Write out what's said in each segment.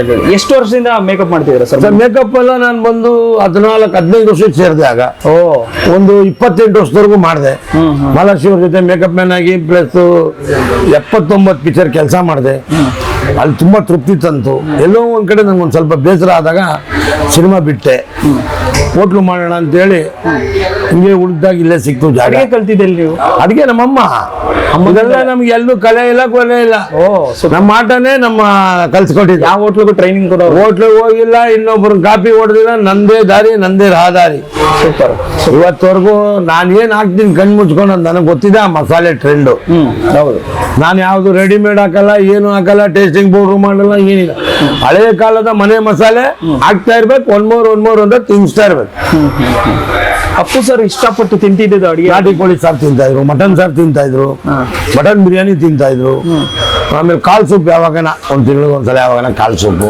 ಎಷ್ಟು ವರ್ಷದಿಂದ ಮೇಕಪ್ ಮಾಡ್ತಿದ್ದೀರಾ ಸರ್? ಮೇಕಪ್ ಎಲ್ಲ ನಾನು ಬಂದು 14-15 ವರ್ಷಕ್ಕೆ ಸೇರಿದೆ. ಆಗ ಓ ಒಂದು 28 ವರ್ಷದವರೆಗೂ ಮಾಡಿದೆ. ಮಹಾಲಕ್ಷ್ಮಿ ಅವ್ರ ಜೊತೆ ಮೇಕಪ್ ಮ್ಯಾನ್ ಆಗಿ ಪ್ಲಸ್ 79 ಪಿಕ್ಚರ್ ಕೆಲಸ ಮಾಡಿದೆ. ಅಲ್ಲಿ ತುಂಬಾ ತೃಪ್ತಿ ತಂತು. ಎಲ್ಲೋ ಒಂದ್ ಕಡೆ ನಂಗೆ ಒಂದು ಸ್ವಲ್ಪ ಬೇಸರ ಆದಾಗ ಸಿನಿಮಾ ಬಿಟ್ಟೆ. ಹೋಟ್ಲು ಮಾಡೋಣ ಅಂತೇಳಿ ಹಿಂಗೆ ಉಳಿದಾಗ ಇಲ್ಲೇ ಸಿಕ್ತು ಜಾಗ. ಕಲ್ತಿದ್ದಲ್ಲಿ ನೀವು? ಅದಕ್ಕೆ ನಮ್ಮಮ್ಮ ಇದೆಲ್ಲ ನಮ್ಗೆ ಎಲ್ಲೂ ಕಲೆ ಇಲ್ಲ ಕೊಲೆ ಇಲ್ಲ. ಓ ನಮ್ಮ ಆಟನೇ ನಮ್ಮ ಕಲ್ಸ್ಕೊಟ್ಟಿದ್ದೆ. ಯಾವ ಹೋಟ್ಲಿಗೂ ಟ್ರೈನಿಂಗ್ ಕೊಡೋ? ಹೋಟ್ಲಿಗೆ ಹೋಗಿಲ್ಲ, ಇನ್ನೊಬ್ರು ಕಾಪಿ ಹೊಡೆದಿಲ್ಲ. ನಂದೇ ದಾರಿ ನಂದೇ ರಹದಾರಿ. ಸೂಪರ್. ಇವತ್ತವರೆಗೂ ನಾನು ಏನ್ ಹಾಕ್ತೀನಿ ಕಣ್ ಮುಚ್ಕೊಂಡು ಅಂತ ನನಗೆ ಗೊತ್ತಿದೆ. ಆ ಮಸಾಲೆ ಟ್ರೆಂಡು. ಹೌದು. ನಾನು ಯಾವ್ದು ರೆಡಿಮೇಡ್ ಹಾಕಲ್ಲ, ಏನು ಹಾಕಲ್ಲ, ಟೇಸ್ಟಿಂಗ್ ಪೌಡ್ರ್ ಮಾಡಲ್ಲ, ಏನಿಲ್ಲ. ಹಳೆಯ ಕಾಲದ ಮನೆ ಮಸಾಲೆ ಹಾಕ್ತಾ ಇರ್ಬೇಕು. ಒಂದ್ ಮೂರ್ ಅಂತ ತಿನ್ಸ್ತಾ ಇರ್ಬೇಕು. ಅಪ್ಪು ಸರ್ ಇಷ್ಟಪಟ್ಟು ತಿಂತಿದ್ದು ಅಡಿಗೆ ನಾಟಿ ಕೋಳಿ ಸಾರು ತಿಂತಾ ಇದ್ರು, ಮಟನ್ ಸಾರು ತಿಂತಾ ಇದ್ರು, ಮಟನ್ ಬಿರಿಯಾನಿ ತಿಂತಾ ಇದ್ರು. ಆಮೇಲೆ ಕಾಲ್ ಸೂಪ್ ಯಾವಾಗನ ಒಂದ್ ತಿಂಗಳಿಗೆ ಒಂದ್ಸಲ ಯಾವಾಗನ ಕಾಲ್ ಸೂಪು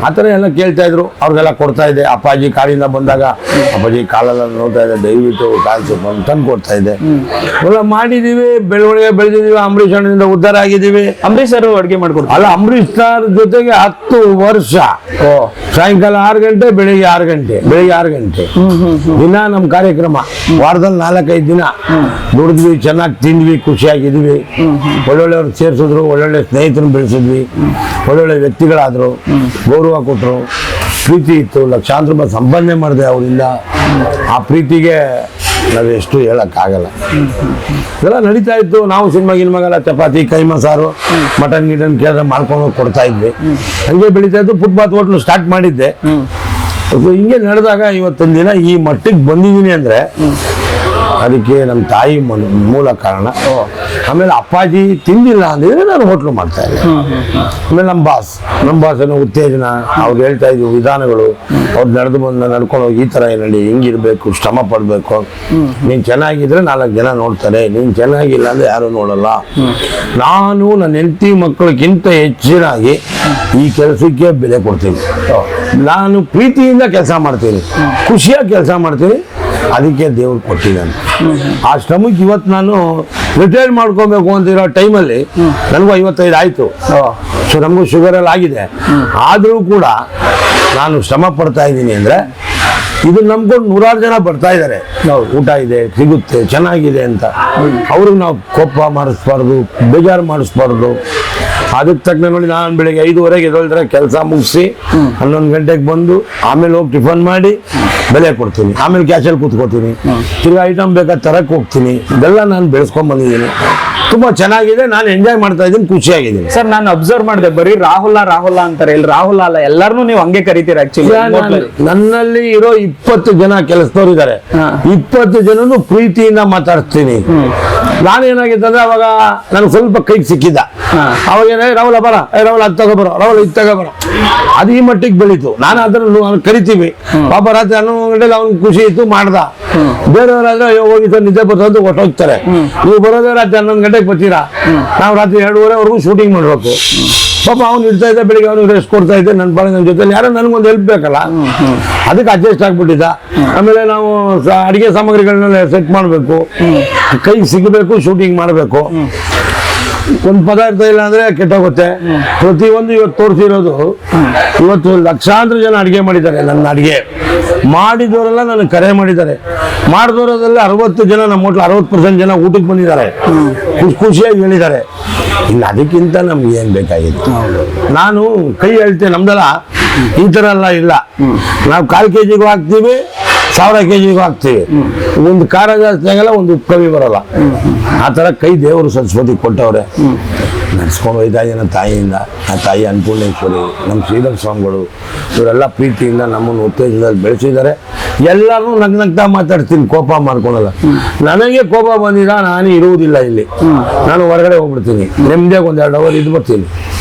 ಆತರ ಎಲ್ಲ ಕೇಳ್ತಾ ಇದ್ರು. ಅವ್ರಿಗೆಲ್ಲ ಕೊಡ್ತಾ ಇದ್ದೆ. ಅಪ್ಪಾಜಿ ಕಾಲಿಂದ ಬಂದಾಗ ಅಪ್ಪಾಜಿ ಕಾಲೆಲ್ಲ ನೋಡ್ತಾ ಇದ್ದೆ, ದಯವಿಟ್ಟು ಕಾಲ್ ಸೂಪ್ ಅಂತ ತಂದು ಕೊಡ್ತಾ ಇದ್ದೆ. ಎಲ್ಲ ಮಾಡಿದೀವಿ, ಬೆಳವಣಿಗೆ ಬೆಳೆದಿದೀವಿ. ಅಂಬರೀಷ್ ಅಣ್ಣನಿಂದ ಉದ್ಧಾರ ಆಗಿದ್ದೀವಿ. ಅಂಬರೀಷ್ ಸರ್ ಅಡುಗೆ ಮಾಡ್ಕೊಡ್ತಾರೆ. ಅಲ್ಲ, ಅಂಬರೀಷ್ ಸರ್ ಜೊತೆಗೆ 10 ವರ್ಷ. ಸಾಯಂಕಾಲ 6 ಗಂಟೆ, ಬೆಳಿಗ್ಗೆ 6 ಗಂಟೆ, ಬೆಳಿಗ್ಗೆ 6 ಗಂಟೆ ದಿನ ನಮ್ಮ ಕಾರ್ಯಕ್ರಮ. ವಾರದಲ್ಲಿ 4-5 ದಿನ ದುಡಿದ್ವಿ, ಚೆನ್ನಾಗಿ ತಿಂದ್ವಿ, ಖುಷಿಯಾಗಿದ್ವಿ. ಒಳ್ಳೊಳ್ಳೆಯವ್ರು ಸೇರಿಸಿದ್ರು, ಒಳ್ಳೊಳ್ಳೆ ಸ್ನೇಹಿತರನ್ನು ಬೆಳೆಸಿದ್ವಿ, ಒಳ್ಳೊಳ್ಳೆ ವ್ಯಕ್ತಿಗಳಾದ್ರು, ಗೌರವ ಕೊಟ್ಟರು, ಪ್ರೀತಿ ಇತ್ತು. ಲಕ್ಷಾಂತರ ರೂಪಾಯಿ ಸಂಪಾದನೆ ಮಾಡಿದೆ ಅವರಿಂದ. ಆ ಪ್ರೀತಿಗೆ ನಾವು ಎಷ್ಟು ಹೇಳಕ್ಕಾಗಲ್ಲ. ಇದೆಲ್ಲ ನಡೀತಾ ಇತ್ತು. ನಾವು ಸಿನಿಮಾಗೆಲ್ಲ ಚಪಾತಿ, ಕೈಮಾ ಸಾರು, ಮಟನ್ ಗಿಟನ್ ಕೇಳಿದ್ರೆ ಮಾಡ್ಕೊಂಡು ಹೋಗಿ ಕೊಡ್ತಾ ಇದ್ವಿ. ಹಂಗೆ ಬೆಳೀತಾ ಇತ್ತು. ಫುಟ್ಪಾತ್ ಹೋಟ್ಲು ಸ್ಟಾರ್ಟ್ ಮಾಡಿದ್ದೆ. ಹಿಂಗೆ ನಡೆದಾಗ ಇವತ್ತೊಂದು ದಿನ ಈ ಮಟ್ಟಿಗೆ ಬಂದಿದ್ದೀನಿ ಅಂದ್ರೆ ಅದಕ್ಕೆ ನಮ್ಮ ತಾಯಿ ಮೂಲ ಕಾರಣ. ಆಮೇಲೆ ಅಪ್ಪಾಜಿ ತಿಂದಿಲ್ಲ ಅಂದ್ರೆ ನಾನು ಹೋಟ್ಲು ಮಾಡ್ತಾ ಇದ್ದೆ. ಆಮೇಲೆ ನಮ್ಮ ಬಾಸ್ ಏನೋ ಉತ್ತೇಜನ, ಅವ್ರು ಹೇಳ್ತಾ ಇದ್ವು ವಿಧಾನಗಳು, ಅವ್ರು ನಡ್ಕೊಂಡು ಹೋಗಿ ಈ ತರ ನಡಿ, ಹಿಂಗಿರ್ಬೇಕು, ಶ್ರಮ ಪಡ್ಬೇಕು, ನೀನ್ ಚೆನ್ನಾಗಿದ್ರೆ 4 ಜನ ನೋಡ್ತಾರೆ, ನೀನ್ ಚೆನ್ನಾಗಿಲ್ಲ ಅಂದ್ರೆ ಯಾರು ನೋಡಲ್ಲ. ನಾನು ನನ್ನ ಹೆಂಡತಿ ಮಕ್ಕಳಿಗಿಂತ ಹೆಚ್ಚಿನಾಗಿ ಈ ಕೆಲಸಕ್ಕೆ ಬೆಲೆ ಕೊಡ್ತೀನಿ. ನಾನು ಪ್ರೀತಿಯಿಂದ ಕೆಲಸ ಮಾಡ್ತೀನಿ, ಖುಷಿಯಾಗಿ ಕೆಲಸ ಮಾಡ್ತೀನಿ. ಅದಕ್ಕೆ ದೇವ್ರು ಕೊಟ್ಟಿದ್ದಾನೆ. ಆ ಶ್ರಮಕ್ಕೆ ಇವತ್ತು ನಾನು ರಿಟೈರ್ ಮಾಡ್ಕೊಬೇಕು ಅಂತಿರೋ ಟೈಮಲ್ಲಿ ನನಗೂ 55 ಆಯ್ತು. ಸೊ ನಮಗೂ ಶುಗರ್ ಎಲ್ಲ ಆಗಿದೆ. ಆದರೂ ಕೂಡ ನಾನು ಶ್ರಮ ಪಡ್ತಾ ಇದ್ದೀನಿ ಅಂದ್ರೆ ಇದು ನಂಬ್ಕೊಂಡು 100 ಜನ ಬರ್ತಾ ಇದ್ದಾರೆ. ಊಟ ಇದೆ, ಸಿಗುತ್ತೆ, ಚೆನ್ನಾಗಿದೆ ಅಂತ. ಅವ್ರಿಗೆ ನಾವು ಕೋಪ ಮಾಡಿಸ್ಬಾರ್ದು, ಬೇಜಾರು ಮಾಡಿಸ್ಬಾರ್ದು. ಅದಕ್ಕೆ ತಕ್ಕ ನೋಡಿ ನಾನು ಬೆಳಿಗ್ಗೆ 5:30 ಎದ್ದೇಳಿದ್ರೆ ಕೆಲಸ ಮುಗಿಸಿ 11 ಗಂಟೆಗೆ ಬಂದು ಆಮೇಲೆ ಹೋಗಿ ಟಿಫನ್ ಮಾಡಿ ಬೆಲೆ ಕೊಡ್ತೀನಿ. ಆಮೇಲೆ ಕ್ಯಾಶಲ್ಲಿ ಕೂತ್ಕೋತೀನಿ. ತಿರ್ಗಿ ಐಟಮ್ ಬೇಕಾದ ತರಕ್ಕೆ ಹೋಗ್ತೀನಿ. ಇದೆಲ್ಲ ನಾನು ಬೆಳೆಸ್ಕೊಂಡ್ ಬಂದಿದ್ದೀನಿ. ತುಂಬಾ ಚೆನ್ನಾಗಿದೆ. ನಾನು ಎಂಜಾಯ್ ಮಾಡ್ತಾ ಇದ್ದೀನಿ, ಖುಷಿಯಾಗಿದ್ದೀನಿ. ಸರ್, ನಾನು ಅಬ್ಸರ್ವ್ ಮಾಡಿದೆ, ಬರೀ ರಾಹುಲ್ ಅಂತಾರೆ. ಇಲ್ಲಿ ರಾಹುಲ್ ಅಲ್ಲ, ಎಲ್ಲಾರನ್ನೂ ನೀವು ಹಂಗೆ ಕರಿತೀರ. ಆಕ್ಚುಲಿ ನನ್ನಲ್ಲಿ ಇರೋ 20 ಜನ ಕೆಲಸದವ್ರು ಇದ್ದಾರೆ. 20 ಜನನು ಪ್ರೀತಿಯಿಂದ ಮಾತಾಡ್ತೀನಿ. ನಾನೇನಾಗಿತ್ತಂದ್ರೆ ಅವಾಗ ನನ್ಗೆ ಸ್ವಲ್ಪ ಕೈಗೆ ಸಿಕ್ಕಿದ್ದ. ಅವಾಗ ರಾಹುಲ್ ಬರ, ರಾಹುಲ್ ಅದು ತಗೋಬರೋ, ರಾಹುಲ್ ಇದು ತಗೋಬರೋ, ಅದು ಈ ಮಟ್ಟಿಗೆ ಬೆಳೀತು. ನಾನು ಅದನ್ನು ಕರಿತೀವಿ. ಪಾಪ ರಾತ್ರಿ 11 ಗಂಟೆಲಿ ಅವ್ನಿಗೆ ಖುಷಿ ಇತ್ತು, ಮಾಡ್ದ. ಬೇರೆಯವರಾದ್ರೆ ಹೋಗಿ ಸರ್ ನಿದ್ದೆ ಬರ್ತದೆ ಹೊಟ್ಟೋಗ್ತಾರೆ. ನೀವು ಬರೋದೇ ರಾತ್ರಿ 11 ಗಂಟೆಗೆ ಬರ್ತೀರಾ. ನಾವು ರಾತ್ರಿ 2:30ವರೆಗೂ ಶೂಟಿಂಗ್ ಮಾಡ್ಬೇಕು. ಪಾಪ ಅವ್ನು ಇಡ್ತಾ ಇದ್ದ, ಬೆಳಿಗ್ಗೆ ಅವ್ನಿಗೆ ರೆಸ್ಟ್ ಕೊಡ್ತಾ ಇದ್ದೆ. ನನ್ನ ಜೊತೆ ಯಾರೋ ನನಗೊಂದು ಹೆಲ್ಪ್ ಬೇಕಲ್ಲ, ಅದಕ್ಕೆ ಅಡ್ಜಸ್ಟ್ ಆಗ್ಬಿಟ್ಟಿದ್ದ. ಆಮೇಲೆ ನಾವು ಅಡಿಗೆ ಸಾಮಗ್ರಿಗಳನ್ನೆಲ್ಲ ಸೆಟ್ ಮಾಡಬೇಕು, ಕೈಗೆ ಸಿಗಬೇಕು, ಶೂಟಿಂಗ್ ಮಾಡಬೇಕು. ಒಂದು ಪದಾರ್ಥ ಇಲ್ಲ ಅಂದ್ರೆ ಕೆಟ್ಟೋಗುತ್ತೆ. ಪ್ರತಿಯೊಂದು ಇವತ್ತು ತೋರಿಸಿರೋದು, ಇವತ್ತು ಲಕ್ಷಾಂತರ ಜನ ಅಡಿಗೆ ಮಾಡಿದ್ದಾರೆ. ನನ್ನ ಅಡಿಗೆ ಮಾಡಿದವರೆಲ್ಲ ನನಗೆ ಕರೆ ಮಾಡಿದ್ದಾರೆ. ಮಾಡಿದವರದಲ್ಲಿ 60 ಜನ, ನಮ್ಮ ಹೋಟ್ಲು 60% ಜನ ಊಟಕ್ಕೆ ಬಂದಿದ್ದಾರೆ, ಖುಷಿಯಾಗಿ ಹೇಳಿದ್ದಾರೆ. ಇನ್ನು ಅದಕ್ಕಿಂತ ನಮ್ಗೆ ಏನ್ ಬೇಕಾಗಿತ್ತು. ನಾನು ಕೈ ಹೇಳ್ತೇನೆ, ನಮ್ದೆಲ್ಲ ಈ ತರ ಎಲ್ಲ ಇಲ್ಲ. ನಾವು 1/4 kg ಹಾಕ್ತೀವಿ, 1000 kg ಹಾಕ್ತೀವಿ. ಒಂದು ಖಾರ ಜಾಸ್ತಿ ಆಗಲ್ಲ, ಒಂದು ಉಪ್ಪು ಕಮ್ಮಿ ಬರಲ್ಲ. ಆ ತರ ಕೈ ದೇವರು ಸರಸ್ವತಿ ಕೊಟ್ಟವ್ರೆ. ನಡ್ಸ್ಕೊಂಡು ಹೋಯ್ತಾ ಇದ್ದೀನಿ ತಾಯಿಯಿಂದ. ಆ ತಾಯಿ ಅನ್ನಪೂರ್ಣೇಶ್ವರಿ, ನಮ್ಮ ಶ್ರೀಧರ್ ಸ್ವಾಮಿಗಳು, ಇವರೆಲ್ಲ ಪ್ರೀತಿಯಿಂದ ನಮ್ಮನ್ನು ಉತ್ತೇಜನದಲ್ಲಿ ಬೆಳೆಸಿದ್ದಾರೆ. ಎಲ್ಲರೂ ನಗ್ನಗ್ತಾ ಮಾತಾಡ್ತೀನಿ, ಕೋಪ ಮಾಡ್ಕೊಳಲ್ಲ. ನನಗೆ ಕೋಪ ಬಂದಿದ ನಾನು ಇರುವುದಿಲ್ಲ ಇಲ್ಲಿ. ನಾನು ಹೊರಗಡೆ ಹೋಗ್ಬಿಡ್ತೀನಿ. ನೆಮ್ಮದಿಯಾಗಿ 1-2 ಅವರ್ ಇದ್ದು ಬರ್ತೀನಿ.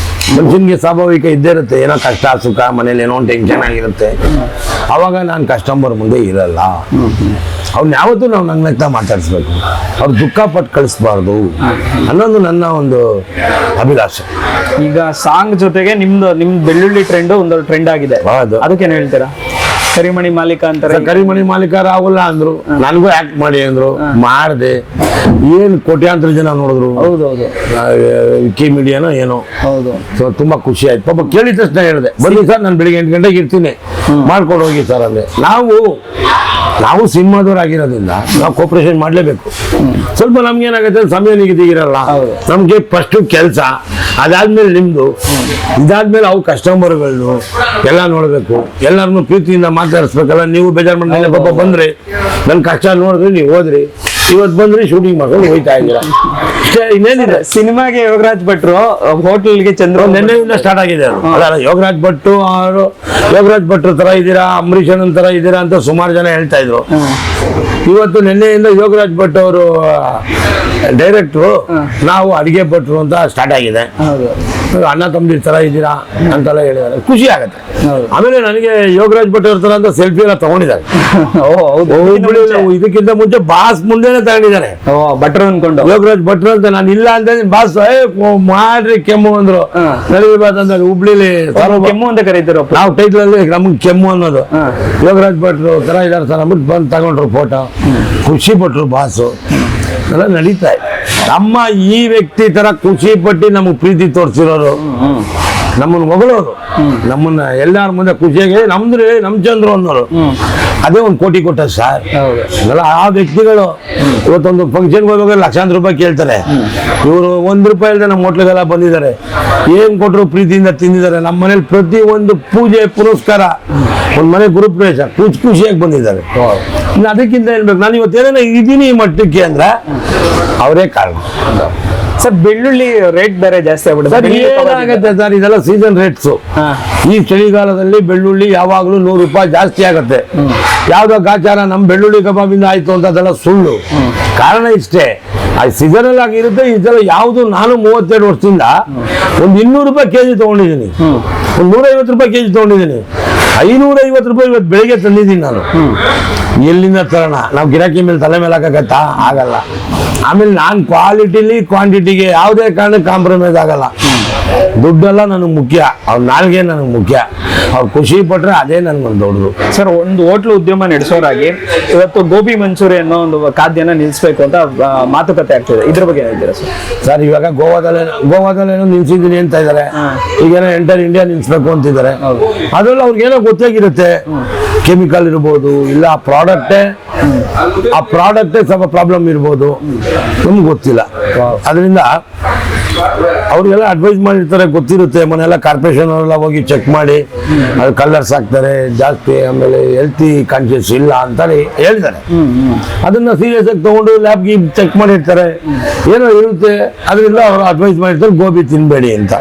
ಮನುಷ್ಯನಿಗೆ ಸ್ವಾಭಾವಿಕ ಇದ್ದೇ ಇರುತ್ತೆ, ಏನೋ ಕಷ್ಟ ಸುಖ, ಮನೇಲಿ ಏನೋ ಟೆನ್ಷನ್ ಆಗಿರುತ್ತೆ. ಅವಾಗ ನಾನು ಕಸ್ಟಮರ್ ಮುಂದೆ ಇರಲ್ಲ. ಅವ್ರನ್ನ ಯಾವತ್ತೂ ನಾವು ನಗ್ನಗ್ತಾ ಮಾತಾಡಿಸ್ಬೇಕು, ಅವ್ರು ದುಃಖ ಪಟ್ಟು ಕಳಿಸ್ಬಾರ್ದು ಅನ್ನೋದು ನನ್ನ ಒಂದು ಅಭಿಲಾಷೆ. ಈಗ ಸಾಂಗ್ ಜೊತೆಗೆ ನಿಮ್ದು ಬೆಳ್ಳುಳ್ಳಿ ಒಂದು ಟ್ರೆಂಡ್ ಆಗಿದೆ, ಅದಕ್ಕೇನು ಹೇಳ್ತೀರಾ? ಕರಿಮಣಿ ಮಾಲೀಕ ಅಂತಾರೆ. ಕರಿಮಣಿ ಮಾಲೀಕ ರಾಹುಲ್ ಅಂದ್ರು, ನನಗೂ ಆಕ್ಟ್ ಮಾಡಿ ಅಂದ್ರು, ಮಾಡಿದೆ. ಏನು ಕೋಟ್ಯಾಂತರ ಜನ ನೋಡಿದ್ರು. ಹೌದೌದು ವಿಕಿ ಮೀಡಿಯಾನೋ ಏನೋ. ಹೌದು. ಸೊ ತುಂಬಾ ಖುಷಿ ಆಯ್ತು. ಪಾಪ ಕೇಳಿದ ತಕ್ಷಣ ಹೇಳಿದೆ, ಬನ್ನಿ ಸರ್ ನಾನು ಬೆಳಿಗ್ಗೆ 8 ಗಂಟೆಗೆ ಇರ್ತೀನಿ, ಮಾಡ್ಕೊಂಡು ಹೋಗಿ ಸರ್ ಅಂದೆ. ನಾವು ಸಿನಿಮಾದವರಾಗಿರೋದ್ರಿಂದ ನಾವು ಕೋಪರೇಷನ್ ಮಾಡಲೇಬೇಕು. ಸ್ವಲ್ಪ ನಮ್ಗೆ ಏನಾಗುತ್ತೆ, ಸಮಯ ನಿಗದಿ ಇರಲ್ಲ. ನಮ್ಗೆ ಫಸ್ಟ್ ಕೆಲಸ, ಅದಾದ್ಮೇಲೆ ನಿಮ್ದು, ಇದಾದ್ಮೇಲೆ ಅವು ಕಸ್ಟಮರ್ಗಳು ಎಲ್ಲ ನೋಡ್ಬೇಕು, ಎಲ್ಲರನ್ನು ಪ್ರೀತಿಯಿಂದ ಮಾತಾಡಿಸ್ಬೇಕಲ್ಲ. ನೀವು ಬೇಜಾರು ಮಾಡಿ ಪಾಪ ಬಂದ್ರಿ, ನನ್ನ ಕಷ್ಟ ನೋಡಿದ್ರಿ, ನೀವು ಹೋದ್ರಿ, ಇವತ್ತು ಬಂದ್ರಿ ಶೂಟಿಂಗ್ ಮಾಡ್ಕೊಂಡು ಹೋಯ್ತಾ ಇದ್ದೀರಾ, ಇಷ್ಟೇ. ಇನ್ನೇನಿದೆ. ಸಿನಿಮಾಗೆ ಯೋಗರಾಜ್ ಭಟ್ರು ಹೋಟೆಲ್ಗೆ ಚಂದ್ರ ನೆನ್ನೆಯಿಂದ ಸ್ಟಾರ್ಟ್ ಆಗಿದೆ ಅದು. ಅಲ್ಲ, ಯೋಗರಾಜ್ ಭಟ್ರು ತರ ಇದ್ದೀರಾ, ಅಂಬರೀಷ್ ಅಣ್ಣನ್ ತರ ಇದ್ದೀರಾ ಅಂತ ಸುಮಾರು ಜನ ಹೇಳ್ತಾ ಇದ್ರು. ಇವತ್ತು ನಿನ್ನೆಯಿಂದ ಯೋಗರಾಜ್ ಭಟ್ ಅವರು ಡೈರೆಕ್ಟ್ರು, ನಾವು ಅಡಿಗೆ ಭಟ್ರು ಅಂತ ಸ್ಟಾರ್ಟ್ ಆಗಿದೆ. ಅಣ್ಣ ತಮ್ಮದಿರ ತರ ಇದ್ದೀರಾ ಅಂತೆಲ್ಲ ಹೇಳಿದ್ದಾರೆ, ಖುಷಿ ಆಗತ್ತೆ. ಆಮೇಲೆ ನನಗೆ ಯೋಗರಾಜ್ ಭಟ್ ಅವ್ರ ತರ ಅಂತ ಸೆಲ್ಫಿ ಎಲ್ಲ ತಗೊಂಡಿದ್ದಾರೆ. ಇದಕ್ಕಿಂತ ಮುಂಚೆ ಬಾಸ್ ಮುಂದೆನೆ ತಗೊಂಡಿದ್ದಾರೆ ಭಟ್ರು ಅನ್ಕೊಂಡು. ಯೋಗರಾಜ್ ಭಟ್ರು ಅಂತ ನಾನು ಇಲ್ಲ ಅಂತ ಬಾಸ್ ಮಾಡ್ರಿ ಕೆಮ್ಮು ಅಂದ್ರು. ನಲಿಬಾರ್ದಂದ್ರೆ ಹುಬ್ಳಿಲಿ ಕೆಮ್ಮು ಅಂತ ಕರೀತಾರೆ ನಾವು ಟೈಟ್ಲ್ ಅಲ್ಲಿ ನಮ್ಗೆ ಕೆಮ್ಮು ಅನ್ನೋದು. ಯೋಗರಾಜ್ ಭಟ್ರು ತರ ಇದಾರೆ ಸರ್ ಅಂದ್ಬಿಟ್ಟು ಬಂದು ತಗೊಂಡ್ರು ಫೋಟೋ, ಖುಷಿ ಪಟ್ರು ಬಾಸು. ಎಲ್ಲ ನಡೀತಾ ಇದೆ. ನಮ್ಮ ಈ ವ್ಯಕ್ತಿ ತರ ಖುಷಿ ಪಟ್ಟು ನಮಗೆ ಪ್ರೀತಿ ತೋರಿಸಿರೋರು, ನಮ್ಮನ್ನು ಹೊಗಳೋರು, ನಮ್ಮನ್ನ ಎಲ್ಲಾರ ಮುಂದೆ ಖುಷಿಯಾಗಿ ನಮ್ದ್ರೆ ನಮ್ ಚಂದ್ರು ಅನ್ನೋರು, ಅದೇ 1 ಕೋಟಿ ಕೊಟ್ಟ ಸರ್. ಎಲ್ಲ ಆ ವ್ಯಕ್ತಿಗಳು ಇವತ್ತೊಂದು ಫಂಕ್ಷನ್ಗೆ ಹೋಗುವಾಗ ಲಕ್ಷಾಂತರ ರೂಪಾಯಿ ಕೇಳ್ತಾರೆ. ಇವರು 1 ರೂಪಾಯಿ ಇಲ್ಲದೆ ನಮ್ಮ ಹೋಟ್ಲಿಗೆಲ್ಲ ಬಂದಿದ್ದಾರೆ, ಏನ್ ಕೊಟ್ಟರು ಪ್ರೀತಿಯಿಂದ ತಿಂದಿದ್ದಾರೆ. ನಮ್ಮ ಮನೇಲಿ ಪ್ರತಿ ಒಂದು ಪೂಜೆ ಪುರಸ್ಕಾರ, ಒಂದ್ ಮನೆ ಗುರುಪ್ರವೇಶ ಖುಷಿಯಾಗಿ ಬಂದಿದ್ದಾರೆ. ಇನ್ನು ಅದಕ್ಕಿಂತ ಏನ್ಬೇಕು, ನಾನು ಇವತ್ತೇನೇನೋ ಇದೀನಿ ಈ ಮಟ್ಟಕ್ಕೆ ಅಂದ್ರೆ ಅವರೇ ಕಾರಣ. ಸರ್ ಬೆಳ್ಳುಳ್ಳಿ ರೇಟ್ ಬೇರೆ ಜಾಸ್ತಿ ಆಗ್ಬಿಡುತ್ತೆ. ಏನಾಗುತ್ತೆ ಸರ್, ಇದೆಲ್ಲ ಸೀಸನ್ ರೇಟ್ಸ್. ಈ ಚಳಿಗಾಲದಲ್ಲಿ ಬೆಳ್ಳುಳ್ಳಿ ಯಾವಾಗ್ಲೂ 100 ರೂಪಾಯಿ ಜಾಸ್ತಿ ಆಗುತ್ತೆ. ಯಾವ್ದೋ ಗಾಚಾರ ನಮ್ ಬೆಳ್ಳುಳ್ಳಿ ಕಬಾಬಿಂದ ಆಯ್ತು ಅಂತ ಅದೆಲ್ಲ ಸುಳ್ಳು. ಕಾರಣ ಇಷ್ಟೇ, ಆ ಸೀಸನ್ ಅಲ್ಲಿ ಆಗಿರುತ್ತೆ. ಇದೆಲ್ಲ ಯಾವ್ದು, ನಾನು 32 ವರ್ಷದಿಂದ ಒಂದು 200 ರೂಪಾಯಿ ಕೆಜಿ ತಗೊಂಡಿದ್ದೀನಿ, ಒಂದು 150 ರೂಪಾಯಿ ಕೆಜಿ ತಗೊಂಡಿದ್ದೀನಿ, 550 ರೂಪಾಯಿ ಇವತ್ತು ಬೆಳಿಗ್ಗೆ ತಂದಿದ್ದೀನಿ ನಾನು. ಎಲ್ಲಿಂದ ತರೋಣ, ನಾವು ಗಿರಾಕಿ ಮೇಲೆ ತಲೆ ಮೇಲೆ ಹಾಕಕತ್ತಾ ಆಗಲ್ಲ. ಆಮೇಲೆ ನಾನು ಕ್ವಾಲಿಟಿಲಿ ಕ್ವಾಂಟಿಟಿಗೆ ಯಾವುದೇ ಕಾರಣಕ್ಕೆ ಕಾಂಪ್ರಮೈಸ್ ಆಗಲ್ಲ. ದುಡ್ಡೆಲ್ಲ ನನಗೆ ಮುಖ್ಯ, ಅವ್ರ ನಾಲ್ಗೆ ನನಗೆ ಮುಖ್ಯ. ಅವ್ರು ಖುಷಿ ಪಟ್ರೆ ಅದೇ ನನ್ಗೊಂದು ದೊಡ್ಡದು. ಸರ್, ಒಂದು ಹೋಟ್ಲು ಉದ್ಯಮ ನಡೆಸೋರಾಗಿ ಇವತ್ತು ಗೋಬಿ ಮಂಚೂರಿ ಅನ್ನೋ ಒಂದು ಖಾದ್ಯನ ನಿಲ್ಲಿಸ್ಬೇಕು ಅಂತ ಮಾತುಕತೆ ಆಗ್ತಿದೆ, ಇದ್ರ ಬಗ್ಗೆ ಹೇಳ್ತೀರಾ ಸರ್? ಸರ್, ಇವಾಗ ಗೋವಾದಲ್ಲೇನೋ ನಿಲ್ಸಿದ್ದೀನಿ ಅಂತ ಇದ್ದಾರೆ, ಈಗೇನೋ ಎಂಟರ್ ಇಂಡಿಯಾ ನಿಲ್ಸ್ಬೇಕು ಅಂತಿದ್ದಾರೆ. ಅದ್ರಲ್ಲಿ ಅವ್ರಿಗೇನೋ ಗೊತ್ತಾಗಿರುತ್ತೆ, ಕೆಮಿಕಲ್ ಇರ್ಬೋದು, ಇಲ್ಲ ಆ ಪ್ರಾಡಕ್ಟೇ ಸ್ವಲ್ಪ ಪ್ರಾಬ್ಲಮ್ ಇರ್ಬೋದು, ನಮ್ಗೆ ಗೊತ್ತಿಲ್ಲ. ಅದರಿಂದ ಅವ್ರಿಗೆಲ್ಲ ಅಡ್ವೈಸ್ ಮಾಡಿರ್ತಾರೆ, ಗೊತ್ತಿರುತ್ತೆ. ಮನೆಯೆಲ್ಲ ಕಾರ್ಪೊರೇಷನ್ ಅವರೆಲ್ಲ ಹೋಗಿ ಚೆಕ್ ಮಾಡಿ ಅದು ಕಲರ್ಸ್ ಹಾಕ್ತಾರೆ ಜಾಸ್ತಿ, ಆಮೇಲೆ ಹೆಲ್ತಿ ಕಾನ್ಶಿಯಸ್ ಇಲ್ಲ ಅಂತಾನೆ ಹೇಳಿದ್ದಾರೆ. ಅದನ್ನ ಸೀರಿಯಸ್ ಆಗಿ ತಗೊಂಡು ಲ್ಯಾಬ್ಗೆ ಚೆಕ್ ಮಾಡಿರ್ತಾರೆ, ಏನೋ ಇರುತ್ತೆ. ಅದರಿಂದ ಅವರು ಅಡ್ವೈಸ್ ಮಾಡಿರ್ತಾರೆ ಗೋಬಿ ತಿನ್ಬೇಡಿ ಅಂತ.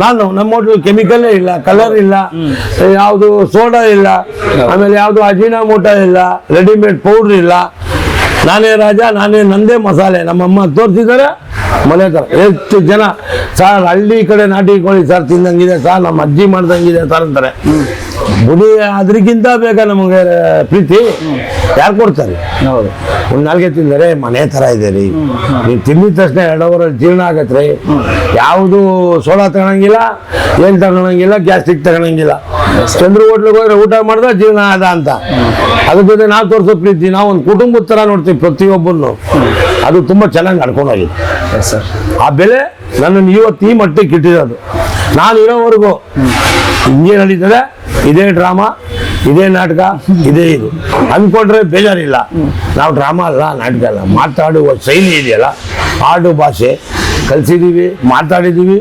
ನಾನು ನಮ್ಮ ಹೋಟ್ಲಲ್ಲಿ ಕೆಮಿಕಲ್ಲೇ ಇಲ್ಲ, ಕಲರ್ ಇಲ್ಲ, ಯಾವುದು ಸೋಡಾ ಇಲ್ಲ, ಆಮೇಲೆ ಯಾವುದು ಅಜಿನೋಮೋಟೋ ಇಲ್ಲ, ರೆಡಿಮೇಡ್ ಪೌಡ್ರ್ ಇಲ್ಲ. ನಾನೇ ರಾಜ, ನಂದೇ ಮಸಾಲೆ. ನಮ್ಮಮ್ಮ ತೋರಿಸಿದ್ದಾರೆ ಮನೆ ತರ. ಎಷ್ಟು ಜನ ಸರ್ ಹಳ್ಳಿ ಕಡೆ ನಾಟಿ ಕೋಳಿ ಸರ್ ತಿಂದಂಗಿದೆ ಸರ್, ನಮ್ಮ ಅಜ್ಜಿ ಮಾಡ್ದಂಗಿದೆ ಸರ್ ಅಂತಾರೆ. ಬುಡಿ ಅದ್ರಕ್ಕಿಂತ ಬೇಕಾ ನಮಗೆ ಪ್ರೀತಿ? ಯಾರು ಕೊಡ್ತಾರೆ? ಹೌದು. ಒಂದು ನಾಲ್ಗೆ ತಿಂದರೆ ಮನೆ ತರ ಇದೆ ರೀ. ನೀವು ತಿಂದಿದ ತಕ್ಷಣ 2 ಅವರಲ್ಲಿ ಜೀರ್ಣ ಆಗತ್ತೆ ರೀ. ಯಾವುದು ಸೋಡಾ ತಗೊಳಂಗಿಲ್ಲ, ಏನ್ ತಗೊಳಂಗಿಲ್ಲ, ಗ್ಯಾಸ್ಟ್ರಿಕ್ ತಗೊಳಂಗಿಲ್ಲ. ಚಂದ್ರ ಹೋಟ್ಲಿಗೆ ಹೋದ್ರೆ ಊಟ ಮಾಡಿದ್ರೆ ಜೀರ್ಣ ಆದ ಅಂತ. ಅದ್ರ ಜೊತೆ ನಾವು ತೋರಿಸೋ ಪ್ರೀತಿ, ನಾವು ಒಂದು ಕುಟುಂಬದ ತರ ನೋಡ್ತೀವಿ ಪ್ರತಿಯೊಬ್ಬರನ್ನು. ಅದು ತುಂಬಾ ಚೆನ್ನಾಗಿ ನಡ್ಕೊಂಡೋಗಿದೆ ಸರ್. ಆ ಬೆಲೆ ನನ್ನನ್ನು ಇವತ್ತು ಈ ಮಟ್ಟಿಗೆ ಇಟ್ಟಿರೋದು. ನಾನು ಇರೋವರೆಗೂ ಹಿಂಗೆ ನಡೀತದೆ, ಇದೇ ಡ್ರಾಮಾ, ಇದೇ ನಾಟಕ, ಇದೇ ಇದು ಅಂದ್ಕೊಂಡ್ರೆ ಬೇಜಾರಿಲ್ಲ. ನಾವು ಡ್ರಾಮಾ ಅಲ್ಲ, ನಾಟಕ ಅಲ್ಲ. ಮಾತಾಡುವ ಶೈಲಿ ಇದೆಯಲ್ಲ, ಆಡು ಭಾಷೆ ಕಲಿಸಿದ್ದೀವಿ, ಮಾತಾಡಿದ್ದೀವಿ.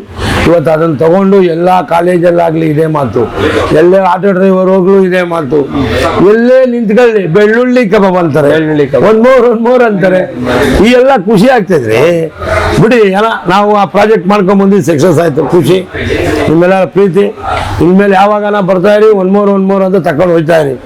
ಇವತ್ತು ಅದನ್ನು ತಗೊಂಡು ಎಲ್ಲ ಕಾಲೇಜಲ್ಲಾಗಲಿ ಇದೇ ಮಾತು, ಎಲ್ಲೇ ಆಟೋ ಡ್ರೈವರ್ ಹೋಗ್ಲು ಇದೇ ಮಾತು. ಎಲ್ಲೇ ನಿಂತ್ಕೊಳ್ಳಿ ಬೆಳ್ಳುಳ್ಳಿ ಕಬಾಬ್ ಅಂತಾರೆ, ಒಂದ್ ಮೂರ್ ಅಂತಾರೆ. ಈ ಎಲ್ಲ ಖುಷಿ ಆಗ್ತದ್ರಿ. ಬಿಡಿ, ಏನ ನಾವು ಆ ಪ್ರಾಜೆಕ್ಟ್ ಮಾಡ್ಕೊಂಡ್ ಬಂದಿದ್ದು ಸಕ್ಸಸ್ ಆಯ್ತು, ಖುಷಿ. ನಿಮ್ಮೆಲ್ಲ ಪ್ರೀತಿ. ಇನ್ಮೇಲೆ ಯಾವಾಗ ಬರ್ತಾ ಇರಿ, ಒಂದ್ ಮೂರ್ ಅಂತ ತಕೊಂಡು ಹೋಗ್ತಾ ಇರಿ.